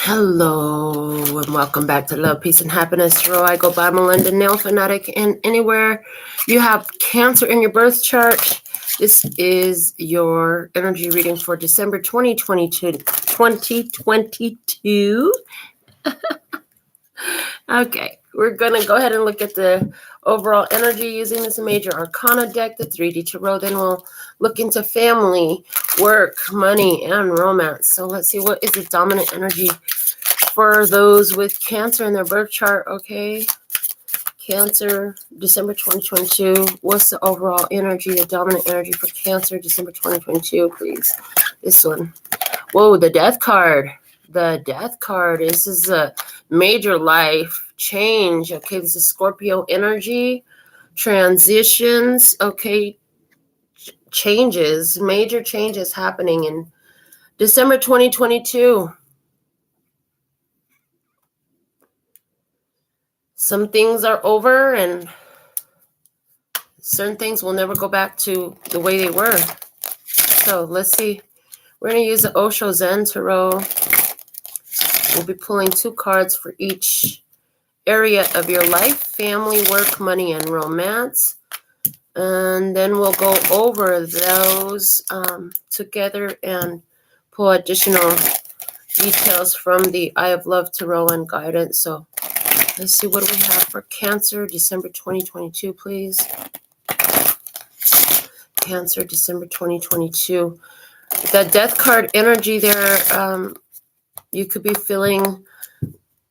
Hello and welcome back to Love, Peace, and Happiness Tarot. I go by Melinda NailFanatic, and anywhere you have Cancer in your birth chart, this is your energy reading for December 2022. Okay, we're going to go ahead and look at the overall energy using this major arcana deck, the 3D Tarot. Then we'll look into family, work, money, and romance. So let's see, what is the dominant energy for those with Cancer in their birth chart? Okay, Cancer, December 2022. What's the overall energy, the dominant energy for Cancer, December 2022, please? This one. Whoa, the Death card. The Death card. This is a major life change. Okay, this is Scorpio energy. Transitions. Okay, changes. Major changes happening in December 2022. Some things are over and certain things will never go back to the way they were. So let's see. We're going to use the Osho Zen Tarot. We'll be pulling 2 cards for each area of your life: family, work, money, and romance. And then we'll go over those together and pull additional details from the Eye of Love Tarot and guidance. So let's see, what do we have for Cancer, December 2022, please? Cancer, December 2022. The Death card energy there, you could be feeling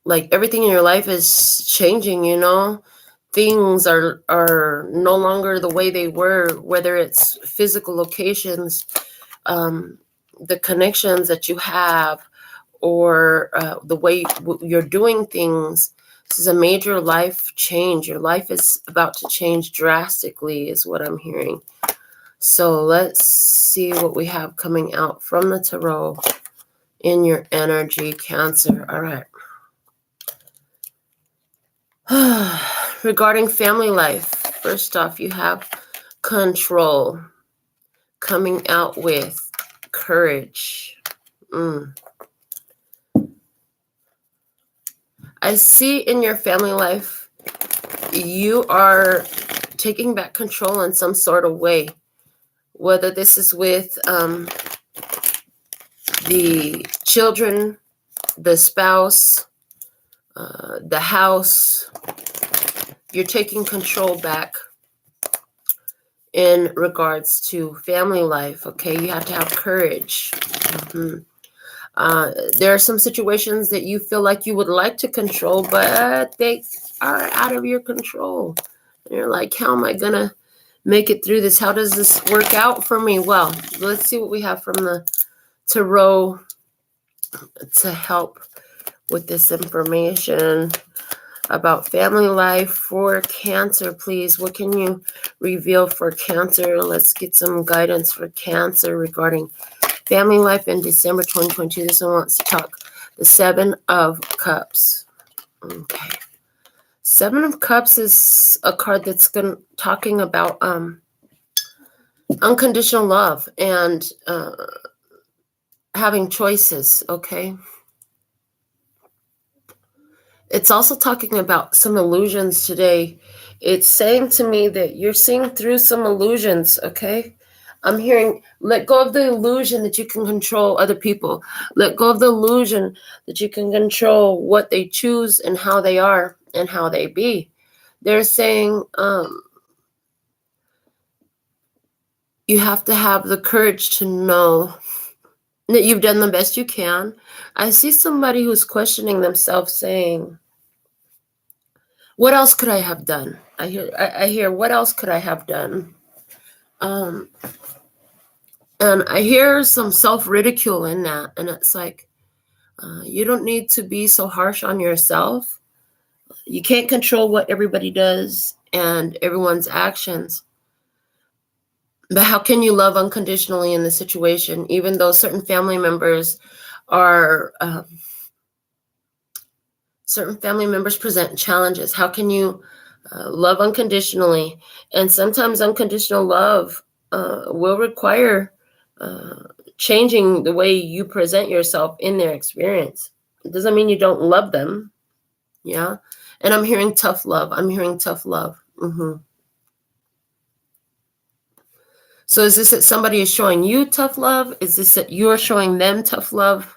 like everything in your life is changing, you know? Things are no longer the way they were, whether it's physical locations, the connections that you have, or the way you're doing things. This is a major life change. Your life is about to change drastically, is what I'm hearing. So let's see what we have coming out from the Tarot in your energy, Cancer. All right. Regarding family life, first off, you have control coming out with courage. I see in your family life, you are taking back control in some sort of way, whether this is with the children, the spouse, the house. You're taking control back in regards to family life. Okay, you have to have courage. There are some situations that you feel like you would like to control, but they are out of your control. And you're like, how am I gonna make it through this? How does this work out for me? Well, let's see what we have from the Tarot to help with this information about family life for Cancer, please. What can you reveal for Cancer? Let's get some guidance for Cancer regarding family life in December 2022. This one wants to talk the 7 of Cups. Okay. 7 of Cups is a card that's talking about unconditional love and having choices, okay? It's also talking about some illusions today. It's saying to me that you're seeing through some illusions, okay? I'm hearing, let go of the illusion that you can control other people. Let go of the illusion that you can control what they choose and how they are and how they be. They're saying you have to have the courage to know that you've done the best you can. I see somebody who's questioning themselves saying, what else could I have done? I hear, what else could I have done? And I hear some self-ridicule in that. And it's like, you don't need to be so harsh on yourself. You can't control what everybody does and everyone's actions. But how can you love unconditionally in the situation, even though certain family members are... certain family members present challenges? How can you love unconditionally? And sometimes unconditional love will require changing the way you present yourself in their experience. It doesn't mean you don't love them. Yeah. And I'm hearing tough love. I'm hearing tough love. So is this that somebody is showing you tough love? Is this that you're showing them tough love?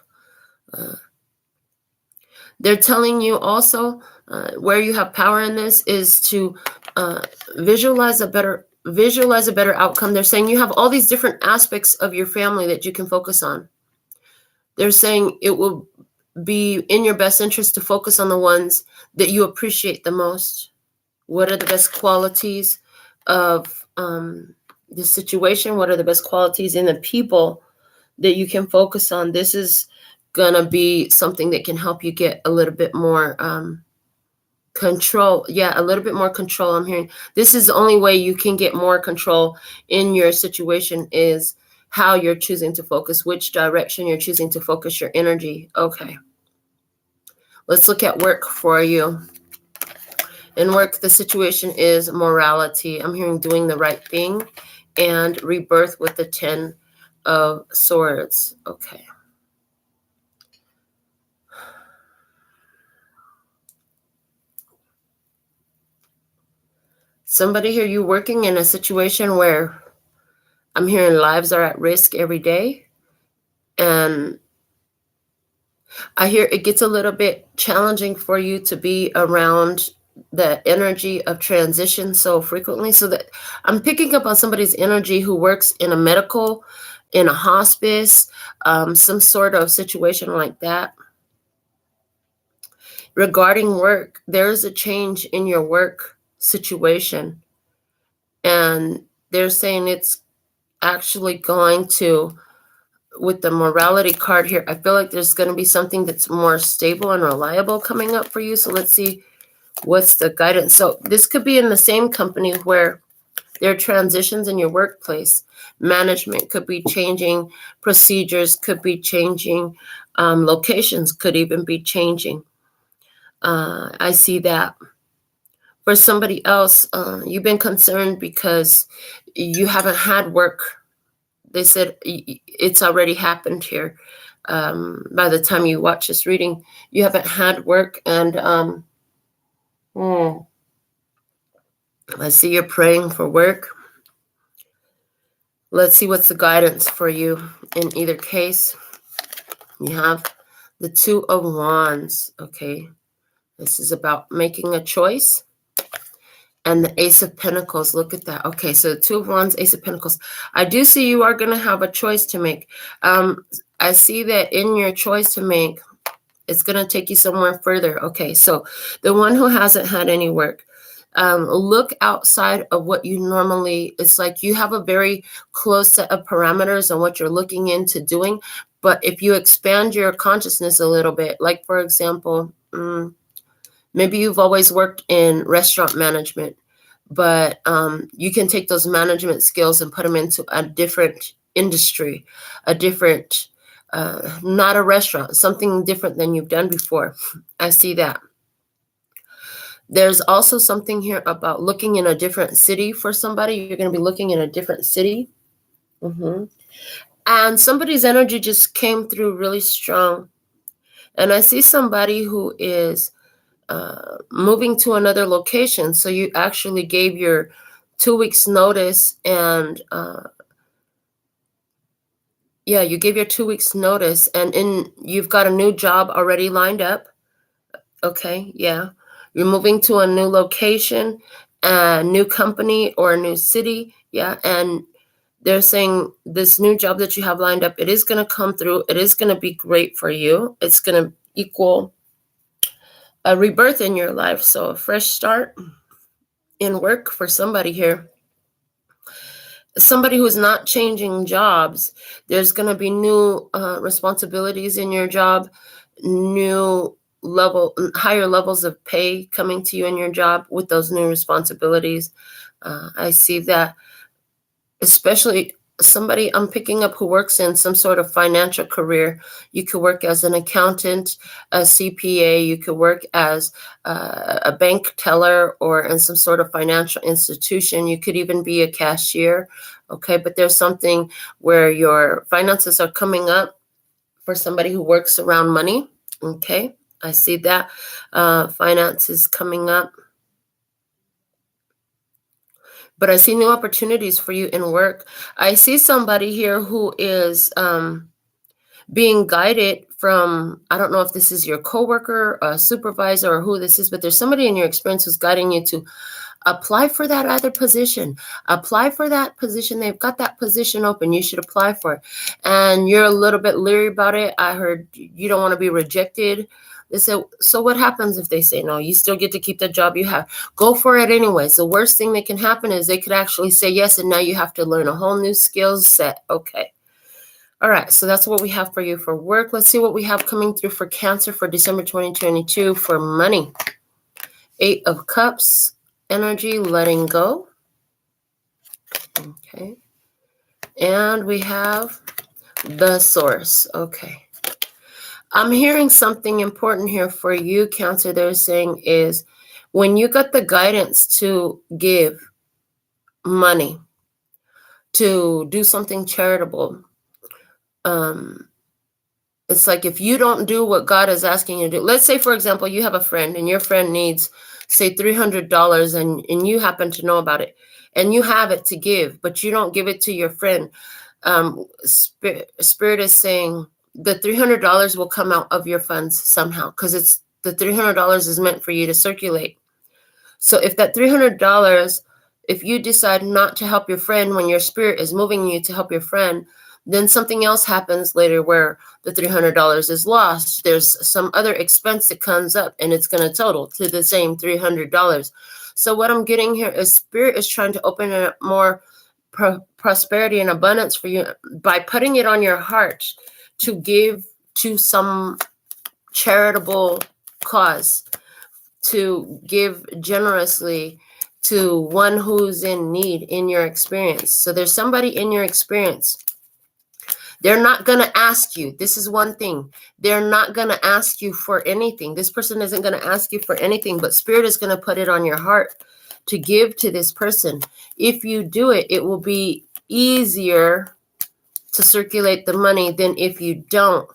They're telling you also where you have power in this is to visualize a better outcome. They're saying you have all these different aspects of your family that you can focus on. They're saying it will be in your best interest to focus on the ones that you appreciate the most. What are the best qualities of the situation? What are the best qualities in the people that you can focus on? This is gonna be something that can help you get a little bit more control. Yeah, a little bit more control. I'm hearing this is the only way you can get more control in your situation is how you're choosing to focus, which direction you're choosing to focus your energy. Okay. Let's look at work for you. In work, the situation is morality. I'm hearing doing the right thing and rebirth with the 10 of Swords. Okay. Somebody here, you working in a situation where I'm hearing lives are at risk every day. And I hear it gets a little bit challenging for you to be around the energy of transition so frequently. So that I'm picking up on somebody's energy who works in a medical, in a hospice, some sort of situation like that. Regarding work, there is a change in your work situation. And they're saying it's actually going to, with the morality card here, I feel like there's going to be something that's more stable and reliable coming up for you. So let's see what's the guidance. So this could be in the same company where there are transitions in your workplace. Management could be changing, procedures could be changing, locations could even be changing. I see that. For somebody else, you've been concerned because you haven't had work. They said it's already happened here. By the time you watch this reading, you haven't had work, and I see you're praying for work. Let's see what's the guidance for you in either case. You have the 2 of Wands. Okay, this is about making a choice. And the Ace of Pentacles, look at that. Okay, so 2 of Wands, Ace of Pentacles. I do see you are going to have a choice to make. I see that in your choice to make, it's going to take you somewhere further. Okay, so the one who hasn't had any work, look outside of what you normally, it's like you have a very close set of parameters on what you're looking into doing. But if you expand your consciousness a little bit, like for example, maybe you've always worked in restaurant management, but you can take those management skills and put them into a different industry, a different, not a restaurant, something different than you've done before. I see that. There's also something here about looking in a different city for somebody. You're going to be looking in a different city. And somebody's energy just came through really strong. And I see somebody who is moving to another location. So you actually gave your 2 weeks notice, and you gave your 2 weeks notice, and you've got a new job already lined up. Okay, yeah. You're moving to a new location, a new company, or a new city. Yeah, and they're saying this new job that you have lined up, it is going to come through. It is going to be great for you. It's going to equal a rebirth in your life. So a fresh start in work for somebody here. Somebody who's not changing jobs, there's going to be new responsibilities in your job, higher levels of pay coming to you in your job with those new responsibilities. I see that, especially somebody I'm picking up who works in some sort of financial career. You could work as an accountant, a CPA, you could work as a bank teller or in some sort of financial institution. You could even be a cashier. Okay, but there's something where your finances are coming up for somebody who works around money. Okay, I see that. Finances coming up. But I see new opportunities for you in work. I see somebody here who is being guided from, I don't know if this is your coworker, a supervisor, or who this is, but there's somebody in your experience who's guiding you to apply for that other position. Apply for that position. They've got that position open. You should apply for it. And you're a little bit leery about it. I heard you don't want to be rejected. They said, so what happens if they say no? You still get to keep the job you have. Go for it anyways. The worst thing that can happen is they could actually say yes, and now you have to learn a whole new skill set. Okay. All right, so that's what we have for you for work. Let's see what we have coming through for Cancer for December 2022 for money. 8 of Cups, energy, letting go. Okay. And we have the Source. Okay. I'm hearing something important here for you, Cancer. They're saying is when you got the guidance to give money, to do something charitable, it's like if you don't do what God is asking you to do, let's say, for example, you have a friend and your friend needs, say, $300 and you happen to know about it and you have it to give, but you don't give it to your friend. Spirit is saying the $300 will come out of your funds somehow because it's the $300 is meant for you to circulate. So if that $300, if you decide not to help your friend when your spirit is moving you to help your friend, then something else happens later where the $300 is lost. There's some other expense that comes up and it's going to total to the same $300. So what I'm getting here is Spirit is trying to open up more prosperity and abundance for you by putting it on your heart to give to some charitable cause, to give generously to one who's in need in your experience. So there's somebody in your experience. They're not going to ask you. This is one thing. They're not going to ask you for anything. This person isn't going to ask you for anything, but Spirit is going to put it on your heart to give to this person. If you do it, it will be easier to circulate the money than if you don't,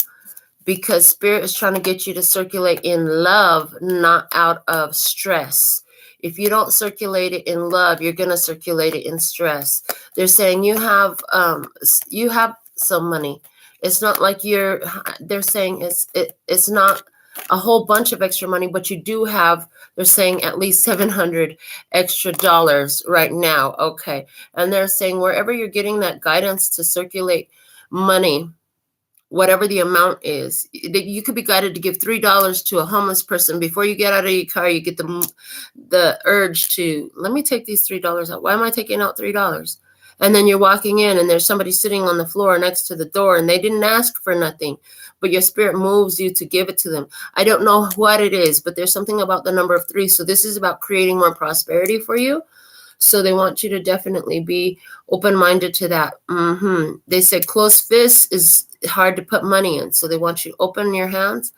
because Spirit is trying to get you to circulate in love, not out of stress. If you don't circulate it in love, you're going to circulate it in stress. They're saying you have some money. It's not like they're saying it's not a whole bunch of extra money, but you do have, they're saying at least $700 extra right now. Okay. And they're saying wherever you're getting that guidance to circulate money, whatever the amount is, you could be guided to give $3 to a homeless person. Before you get out of your car, you get the urge to, let me take these $3 out. Why am I taking out $3? And then you're walking in and there's somebody sitting on the floor next to the door and they didn't ask for nothing, but your spirit moves you to give it to them. I don't know what it is, but there's something about the number of 3. So this is about creating more prosperity for you. So they want you to definitely be open-minded to that. They said closed fists is hard to put money in. So they want you to open your hands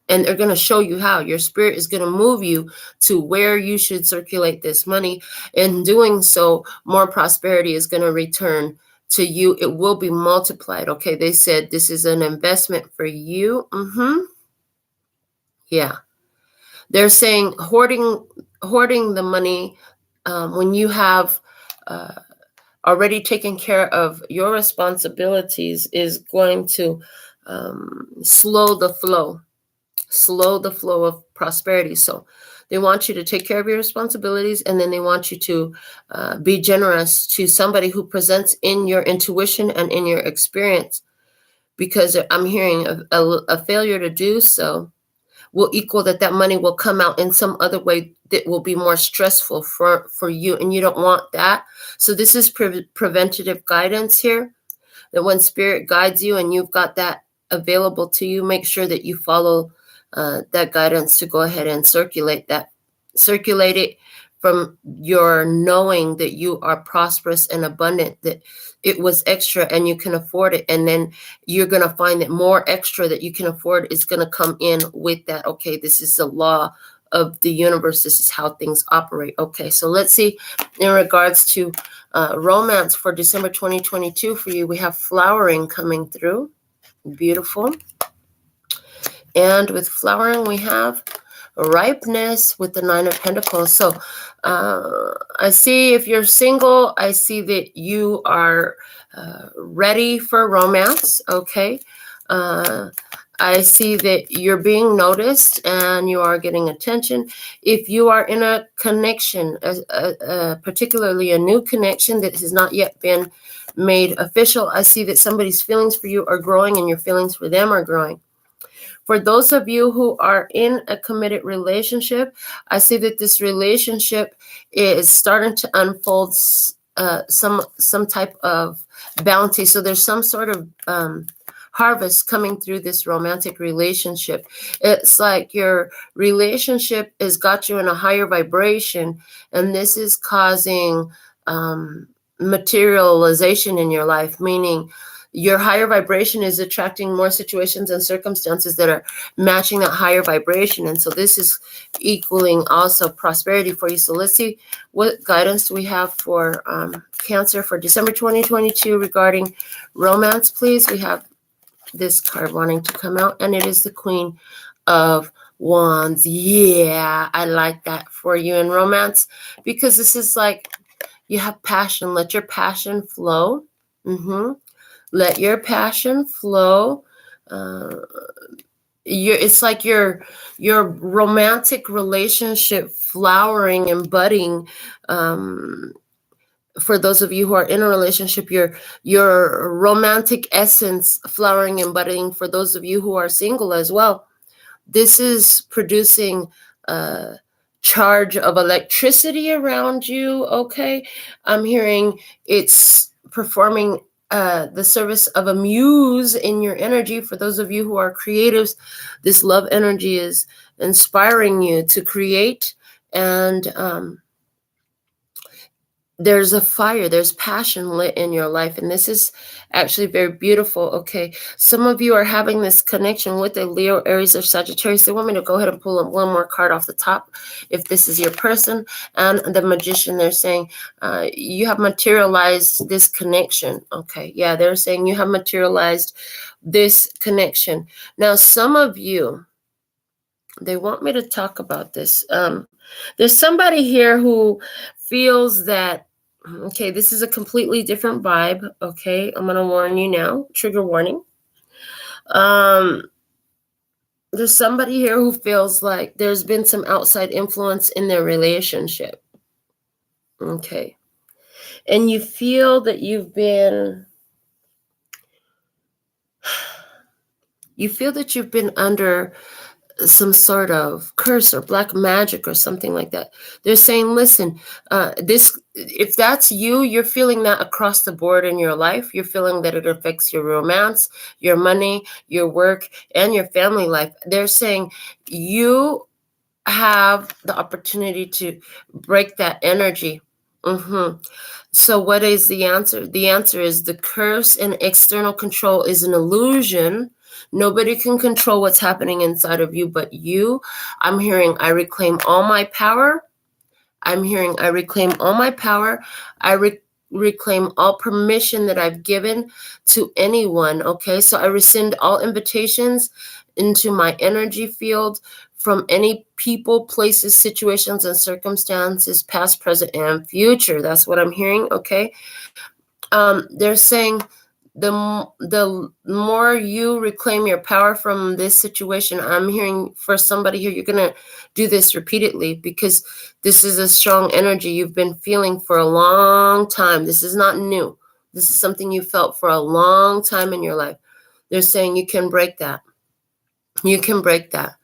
and they're going to show you how. Your spirit is going to move you to where you should circulate this money. In doing so, more prosperity is going to return to you. It will be multiplied. Okay. They said this is an investment for you. Yeah. They're saying hoarding the money when you have already taken care of your responsibilities is going to slow the flow of prosperity. So they want you to take care of your responsibilities, and then they want you to be generous to somebody who presents in your intuition and in your experience, because I'm hearing a failure to do so will equal that money will come out in some other way that will be more stressful for you, and you don't want that. So this is preventative guidance here, that when Spirit guides you and you've got that available to you, make sure that you follow that guidance to go ahead and circulate it from your knowing that you are prosperous and abundant, that it was extra and you can afford it. And then you're going to find that more extra that you can afford is going to come in with that. Okay, this is the law of the universe. This is how things operate. Okay, so let's see in regards to romance for December 2022 for you. We have flowering coming through. Beautiful. And with flowering, we have ripeness with the Nine of Pentacles. So I see if you're single, I see that you are ready for romance, okay? I see that you're being noticed and you are getting attention. If you are in a connection, particularly a new connection that has not yet been made official, I see that somebody's feelings for you are growing and your feelings for them are growing. For those of you who are in a committed relationship, I see that this relationship is starting to unfold some type of bounty. So there's some sort of harvest coming through this romantic relationship. It's like your relationship has got you in a higher vibration, and this is causing materialization in your life, meaning your higher vibration is attracting more situations and circumstances that are matching that higher vibration. And so this is equaling also prosperity for you. So let's see what guidance we have for Cancer for December 2022 regarding romance, please. We have this card wanting to come out, and it is the Queen of Wands. Yeah, I like that for you in romance, because this is like you have passion. Let your passion flow. Let your passion flow. It's like your romantic relationship flowering and budding. For those of you who are in a relationship, your romantic essence flowering and budding. For those of you who are single as well, this is producing a charge of electricity around you. Okay, I'm hearing it's performing the service of a muse in your energy. For those of you who are creatives, this love energy is inspiring you to create, and there's a fire, there's passion lit in your life, and this is actually very beautiful. Okay, some of you are having this connection with a Leo, Aries, or Sagittarius. They want me to go ahead and pull up one more card off the top if this is your person. And the Magician, they're saying you have materialized this connection. Okay, yeah, they're saying you have materialized this connection. Now, some of you, they want me to talk about this. There's somebody here who feels that, okay, this is a completely different vibe. Okay, I'm going to warn you now. Trigger warning. There's somebody here who feels like there's been some outside influence in their relationship. Okay. And you feel that you've been under some sort of curse or black magic or something like that. They're saying, listen, if that's you, you're feeling that across the board in your life. You're feeling that it affects your romance, your money, your work, and your family life. They're saying you have the opportunity to break that energy. So what is the answer? The answer is the curse and external control is an illusion. Nobody can control what's happening inside of you but you. I'm hearing, I reclaim all my power. I'm hearing, I reclaim all my power. I reclaim all permission that I've given to anyone. Okay, so I rescind all invitations into my energy field from any people, places, situations, and circumstances, past, present, and future. That's what I'm hearing. Okay, they're saying the more you reclaim your power from this situation, I'm hearing for somebody here, you're going to do this repeatedly, because this is a strong energy you've been feeling for a long time. This is not new. This is something you felt for a long time in your life. They're saying you can break that. You can break that.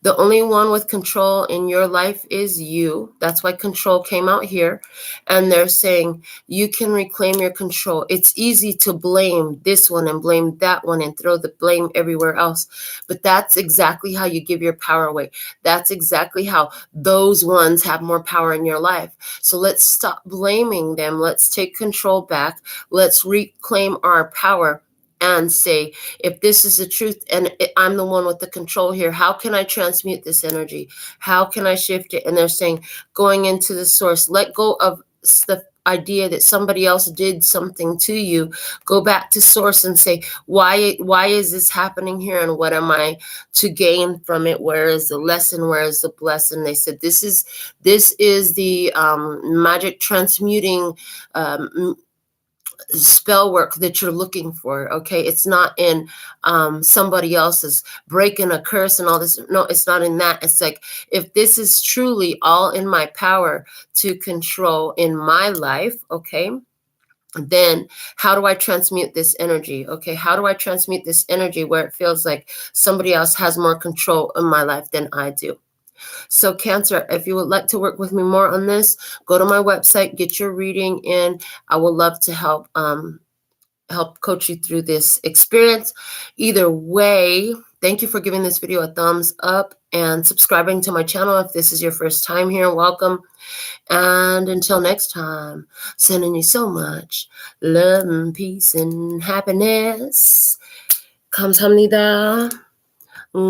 The only one with control in your life is you. That's why control came out here. And they're saying you can reclaim your control. It's easy to blame this one and blame that one and throw the blame everywhere else. But that's exactly how you give your power away. That's exactly how those ones have more power in your life. So let's stop blaming them. Let's take control back. Let's reclaim our power and say, if this is the truth and I'm the one with the control here, how can I transmute this energy? How can I shift it? And they're saying, going into the source, let go of idea that somebody else did something to you, go back to source and say, why is this happening here, and what am I to gain from it? Where is the lesson? Where is the blessing? They said this is the magic transmuting spell work that you're looking for. Okay, it's not in somebody else's breaking a curse and all this. No, it's not in that. It's like, if this is truly all in my power to control in my life, okay, then how do I transmute this energy? Okay, how do I transmute this energy where it feels like somebody else has more control in my life than I do? So Cancer, if you would like to work with me more on this, go to my website, get your reading in. I would love to help coach you through this experience. Either way, thank you for giving this video a thumbs up and subscribing to my channel. If this is your first time here, welcome. And until next time, sending you so much love and peace and happiness. Kamsahamnida.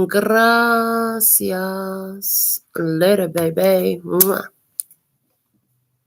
Gracias. Later, baby. Mwah.